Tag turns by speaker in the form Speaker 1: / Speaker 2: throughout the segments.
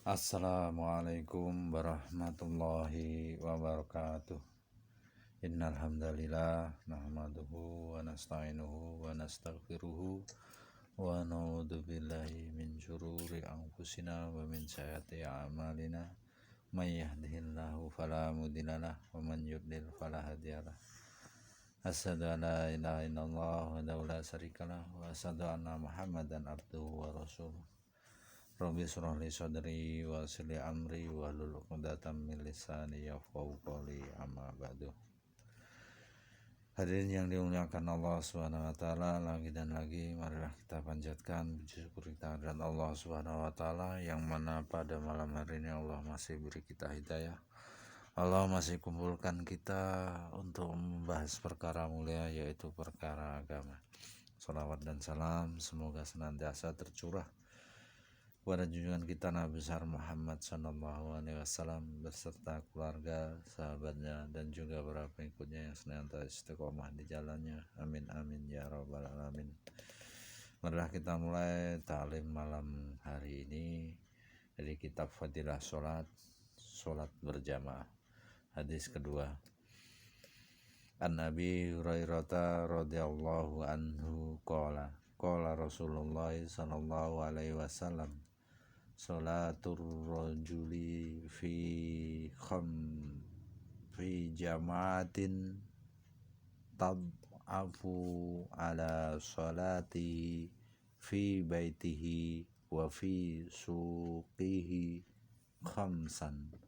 Speaker 1: Assalamualaikum warahmatullahi wabarakatuh. Innal hamdalillah nahmaduhu wa nasta'inuhu wa nastaghfiruhu wa na'udzu billahi min syururi anfusina wa min sayyiati a'malina. May yahdihillahu fala mudhillalah wa man yudlil fala hadiyalah. Asyhadu an la ilaha illallah wa la syarikalah wa asyhadu anna Muhammadan abduhu wa rasuluh. Rabbi shrah li sadri wa yassir li amri wahlul 'uqdatam min lisani yafqahu qawli, amma ba'du. Hadirin yang dimuliakan Allah Subhanahu wa taala, lagi dan lagi marilah kita panjatkan puji syukur kita kepada Allah Subhanahu wa taala yang mana pada malam hari ini Allah masih beri kita hidayah. Allah masih kumpulkan kita untuk membahas perkara mulia, yaitu perkara agama. Shalawat dan salam semoga senantiasa tercurah kepada junjungan kita Nabi besar Muhammad SAW beserta keluarga, sahabatnya, dan juga para pengikutnya yang senantiasa istiqomah di jalannya. Amin amin ya rabbal alamin. Marilah kita mulai ta'lim malam hari ini dari kitab Fadilah Sholat berjamaah. Hadis kedua. An Abi Hurairah radhiyallahu anhu qala Rasulullah sallallahu alaihi wasallam, sholatur rajuli fi jama'atin tad'afu ala sholati fi baitihi wa fi suqihi khamsan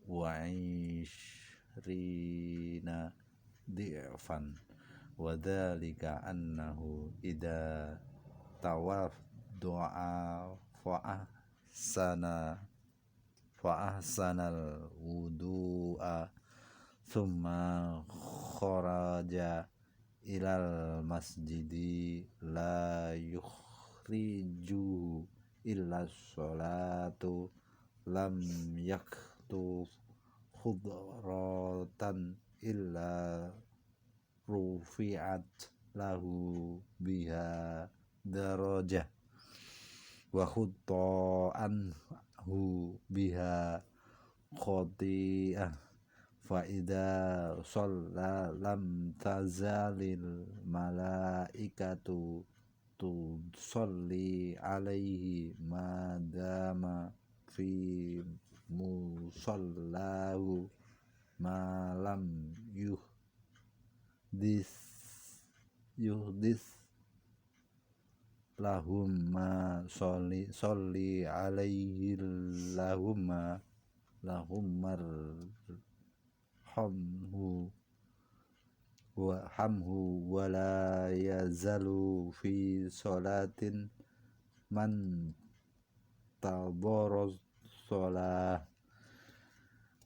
Speaker 1: wa ishrina di'fan wa dhalika annahu idza tawaddu'a fa'ahsanal wudu'a thumma kharaja ilal masjidi la yukhriju illa sholatu lam yaktuf khudratan illa rufi'at lahu biha darajah wa khutta'anhu biha khati'ah fa idza shalla lam tazalil malaikatu tusalli alaihi madama fi musallahu ma lam yuhdis lahumma sholli alaihi lahumar hamhu wa la yazalu fi sholatin man tabaraz sholah.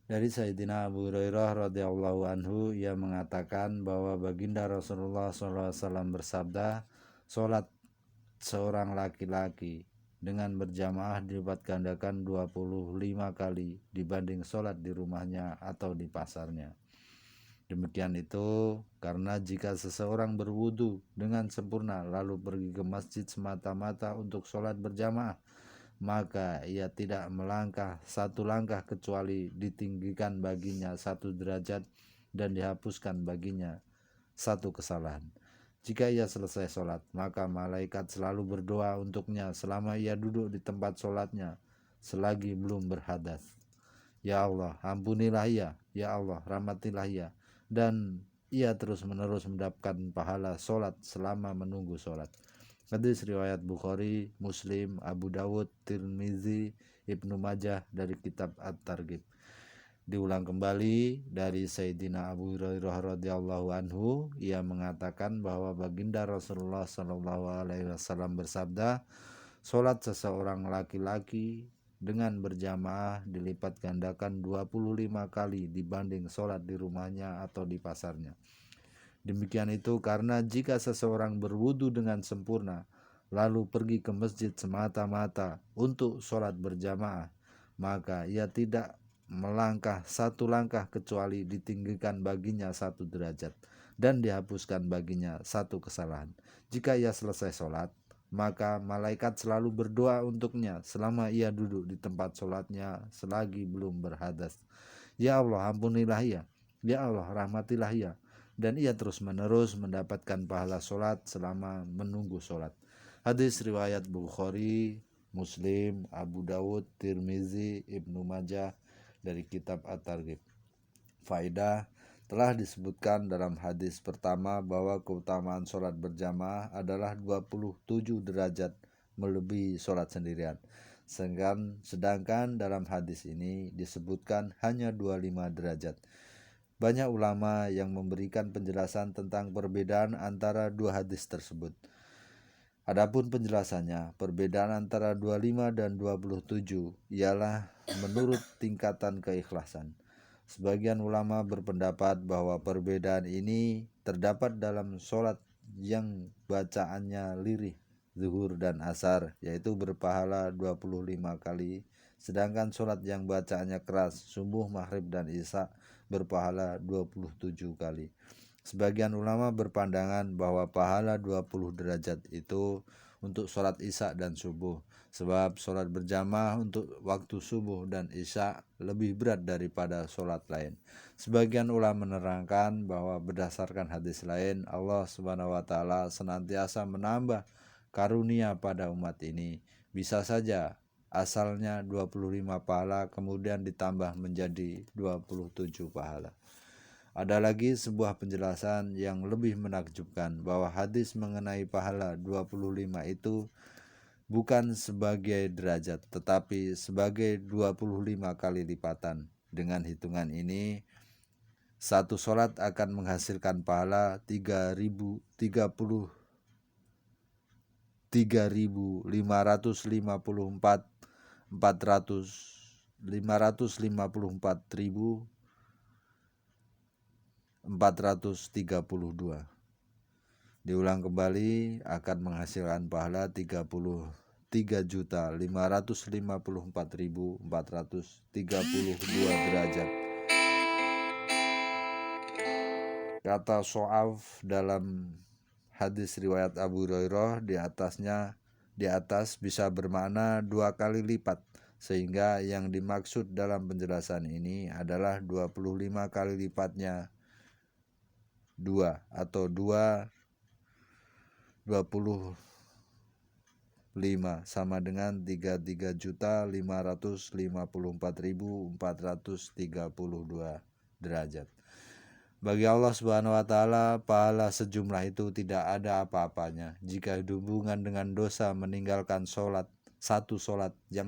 Speaker 1: Dari Sayyidina Abu Hurairah radhiyallahu anhu, ia mengatakan bahwa baginda Rasulullah SAW bersabda, sholat seorang laki-laki dengan berjamaah dilipat gandakan 25 kali dibanding sholat di rumahnya atau di pasarnya. Demikian itu karena jika seseorang berwudu dengan sempurna lalu pergi ke masjid semata-mata untuk sholat berjamaah, maka ia tidak melangkah satu langkah kecuali ditinggikan baginya satu derajat dan dihapuskan baginya satu kesalahan. Jika ia selesai sholat, maka malaikat selalu berdoa untuknya selama ia duduk di tempat sholatnya selagi belum berhadas. Ya Allah, ampunilah ia. Ya Allah, rahmatilah ia. Dan ia terus-menerus mendapatkan pahala sholat selama menunggu sholat. Hadis riwayat Bukhari, Muslim, Abu Dawud, Tirmizi, Ibnu Majah dari kitab At-Targhib. Diulang kembali dari Sayyidina Abu Hurairah radhiyallahu anhu, ia mengatakan bahwa baginda Rasulullah sallallahu alaihi wasallam bersabda, sholat seseorang laki-laki dengan berjamaah dilipat gandakan 25 kali dibanding sholat di rumahnya atau di pasarnya. Demikian itu karena jika seseorang berwudu dengan sempurna lalu pergi ke masjid semata-mata untuk sholat berjamaah, maka ia tidak melangkah satu langkah kecuali ditinggikan baginya satu derajat dan dihapuskan baginya satu kesalahan. Jika ia selesai sholat, maka malaikat selalu berdoa untuknya selama ia duduk di tempat sholatnya selagi belum berhadas. Ya Allah, ampunilah ia. Ya Allah, rahmatilah ia. Dan ia terus-menerus mendapatkan pahala sholat selama menunggu sholat. Hadis riwayat Bukhari, Muslim, Abu Dawud, Tirmizi, Ibnu Majah dari kitab At-Targhib. Faedah: telah disebutkan dalam hadis pertama bahwa keutamaan sholat berjamaah adalah 27 derajat melebihi sholat sendirian. Sedangkan dalam hadis ini disebutkan hanya 25 derajat. Banyak ulama yang memberikan penjelasan tentang perbedaan antara dua hadis tersebut. Adapun penjelasannya, perbedaan antara 25 dan 27 ialah menurut tingkatan keikhlasan. Sebagian ulama berpendapat bahwa perbedaan ini terdapat dalam sholat yang bacaannya lirih, zuhur dan asar, yaitu berpahala 25 kali, sedangkan sholat yang bacaannya keras, subuh, maghrib dan isya, berpahala 27 kali. Sebagian ulama berpandangan bahwa pahala 20 derajat itu untuk sholat isya dan subuh, sebab sholat berjamaah untuk waktu subuh dan isya lebih berat daripada sholat lain. Sebagian ulama menerangkan bahwa berdasarkan hadis lain, Allah SWT senantiasa menambah karunia pada umat ini. Bisa saja asalnya 25 pahala kemudian ditambah menjadi 27 pahala. Ada lagi sebuah penjelasan yang lebih menakjubkan bahwa hadis mengenai pahala 25 itu bukan sebagai derajat tetapi sebagai 25 kali lipatan. Dengan hitungan ini, satu sholat akan menghasilkan pahala 3.554.432. Diulang kembali, akan menghasilkan pahala 33.554.432 derajat. Kata so'af dalam hadis riwayat Abu Hurairah di atas bisa bermakna 2 kali lipat, sehingga yang dimaksud dalam penjelasan ini adalah 25 kali lipatnya 2 atau 25 sama dengan 33.554.432 derajat. Bagi Allah Subhanahu wa taala, pahala sejumlah itu tidak ada apa-apanya jika dihubungkan dengan dosa meninggalkan satu sholat yang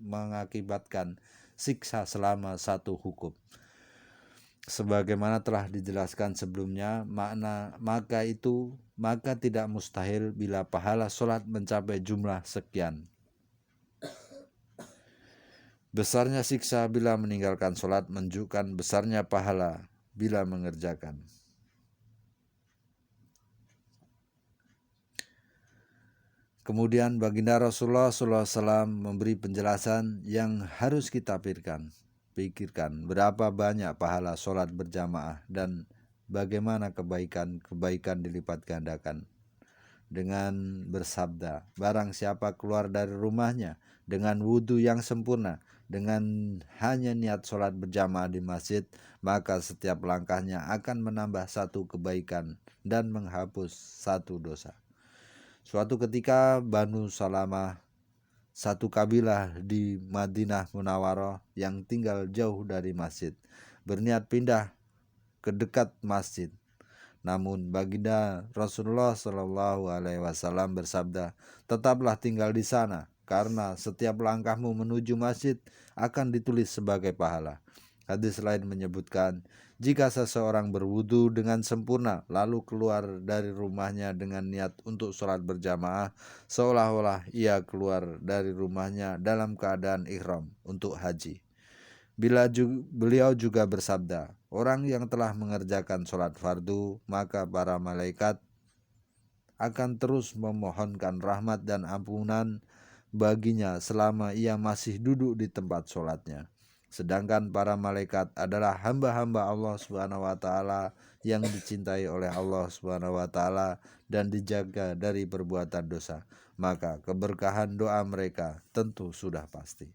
Speaker 1: mengakibatkan siksa selama satu hukum. Sebagaimana telah dijelaskan sebelumnya, maka tidak mustahil bila pahala sholat mencapai jumlah sekian. Besarnya siksa bila meninggalkan sholat menunjukkan besarnya pahala bila mengerjakan. Kemudian baginda Rasulullah SAW memberi penjelasan yang harus kita pikirkan berapa banyak pahala sholat berjamaah dan bagaimana kebaikan dilipat gandakan. Dengan bersabda, barang siapa keluar dari rumahnya dengan wudhu yang sempurna, dengan hanya niat sholat berjamaah di masjid, maka setiap langkahnya akan menambah satu kebaikan dan menghapus satu dosa. Suatu ketika Banu Salamah, satu kabilah di Madinah Munawwarah yang tinggal jauh dari masjid, berniat pindah ke dekat masjid. Namun baginda Rasulullah SAW bersabda, tetaplah tinggal di sana, karena setiap langkahmu menuju masjid akan ditulis sebagai pahala. Hadis lain menyebutkan, jika seseorang berwudu dengan sempurna lalu keluar dari rumahnya dengan niat untuk sholat berjamaah, seolah-olah ia keluar dari rumahnya dalam keadaan ihram untuk haji. Beliau juga bersabda, orang yang telah mengerjakan sholat fardu, maka para malaikat akan terus memohonkan rahmat dan ampunan baginya selama ia masih duduk di tempat sholatnya. Sedangkan para malaikat adalah hamba-hamba Allah Subhanahu wa taala yang dicintai oleh Allah Subhanahu wa taala dan dijaga dari perbuatan dosa. Maka keberkahan doa mereka tentu sudah pasti.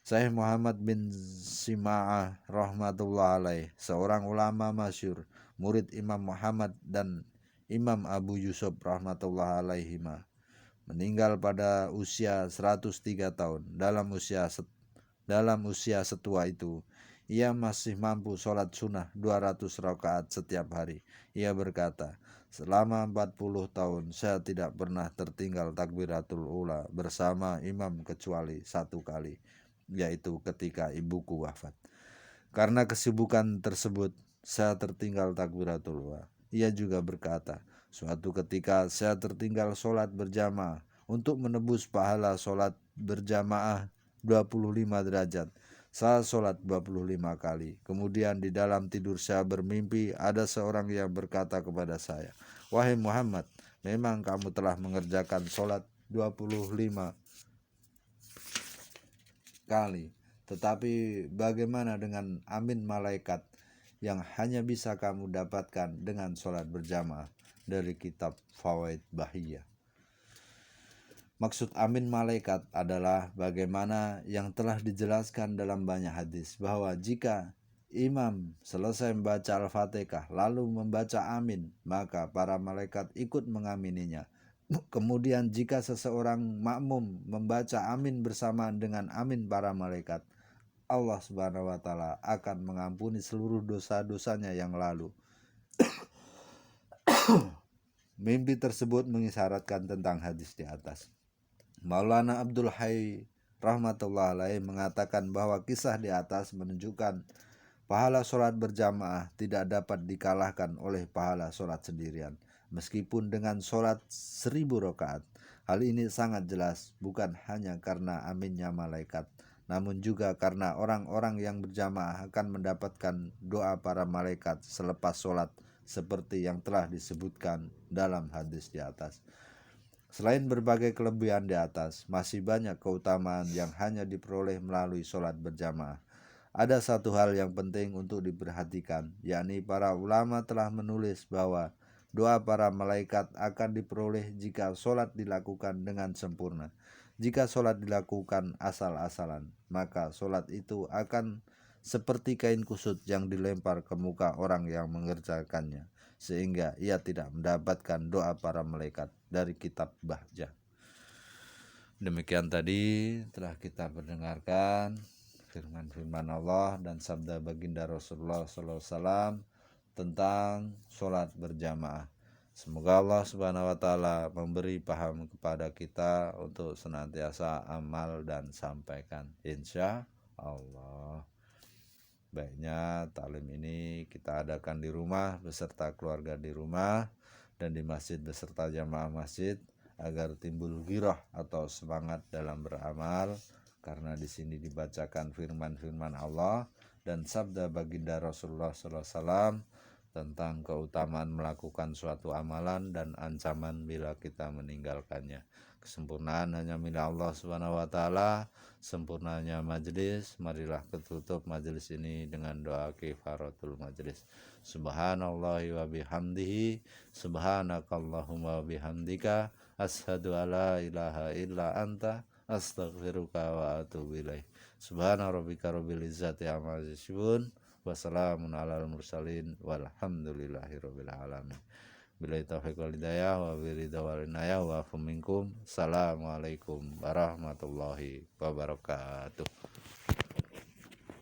Speaker 1: Syekh Muhammad bin Sima'ah rahmatullah alaih, seorang ulama masyhur, murid Imam Muhammad dan Imam Abu Yusuf rahmatullah alaihima, meninggal pada usia 103 tahun. Dalam usia setua itu, ia masih mampu sholat sunnah 200 rakaat setiap hari. Ia berkata, selama 40 tahun saya tidak pernah tertinggal takbiratul ula bersama imam kecuali satu kali, yaitu ketika ibuku wafat. Karena kesibukan tersebut, saya tertinggal takbiratul ula. Ia juga berkata, suatu ketika saya tertinggal sholat berjamaah untuk menebus pahala sholat berjamaah 25 derajat. Saya sholat 25 kali. Kemudian di dalam tidur saya bermimpi ada seorang yang berkata kepada saya, wahai Muhammad, memang kamu telah mengerjakan sholat 25 kali. Tetapi bagaimana dengan amin malaikat yang hanya bisa kamu dapatkan dengan sholat berjamaah? Dari kitab Fawaid Bahiyah. Maksud amin malaikat adalah bagaimana yang telah dijelaskan dalam banyak hadis, bahwa jika imam selesai membaca Al-Fatihah lalu membaca amin, maka para malaikat ikut mengamininya. Kemudian jika seseorang makmum membaca amin bersamaan dengan amin para malaikat, Allah Subhanahu wa taala akan mengampuni seluruh dosa-dosanya yang lalu. Mimpi tersebut mengisyaratkan tentang hadis di atas. Maulana Abdul Hayy rahmatullah alaih mengatakan bahwa kisah di atas menunjukkan pahala sholat berjamaah tidak dapat dikalahkan oleh pahala sholat sendirian, meskipun dengan sholat 1000 rakaat. Hal ini sangat jelas bukan hanya karena aminnya malaikat, namun juga karena orang-orang yang berjamaah akan mendapatkan doa para malaikat selepas sholat, seperti yang telah disebutkan dalam hadis di atas. Selain berbagai kelebihan di atas, masih banyak keutamaan yang hanya diperoleh melalui sholat berjamaah. Ada satu hal yang penting untuk diperhatikan, yakni para ulama telah menulis bahwa doa para malaikat akan diperoleh jika sholat dilakukan dengan sempurna. Jika sholat dilakukan asal-asalan, maka sholat itu akan seperti kain kusut yang dilempar ke muka orang yang mengerjakannya, sehingga ia tidak mendapatkan doa para malaikat. Dari kitab Bahjah. Demikian tadi telah kita mendengarkan firman-firman Allah dan sabda baginda Rasulullah SAW tentang sholat berjamaah. Semoga Allah Subhanahu wa taala memberi paham kepada kita untuk senantiasa amal dan sampaikan, insya Allah. Baiknya taklim ini kita adakan di rumah beserta keluarga di rumah dan di masjid beserta jamaah masjid, agar timbul ghirah atau semangat dalam beramal, karena di sini dibacakan firman-firman Allah dan sabda baginda Rasulullah SAW tentang keutamaan melakukan suatu amalan dan ancaman bila kita meninggalkannya. Kesempurnaan hanya milik Allah Subhanahu wa taala. Sempurnanya majelis, marilah ketutup majelis ini dengan doa kifaratul majelis. Subhanallahi wa bihamdihi, subhanakallahumma wa bihamdika, asyhadu alla ilaha illa anta, astaghfiruka wa atubu ilaih. Subhana rabbika rabbil izzati amma yasifun, wassalamun alal mursalin, walhamdulillahi rabbil alamin. Billahi taufiq wal hidayah wa biridha wal inayah wa afu minkum. Assalamualaikum warahmatullahi wabarakatuh.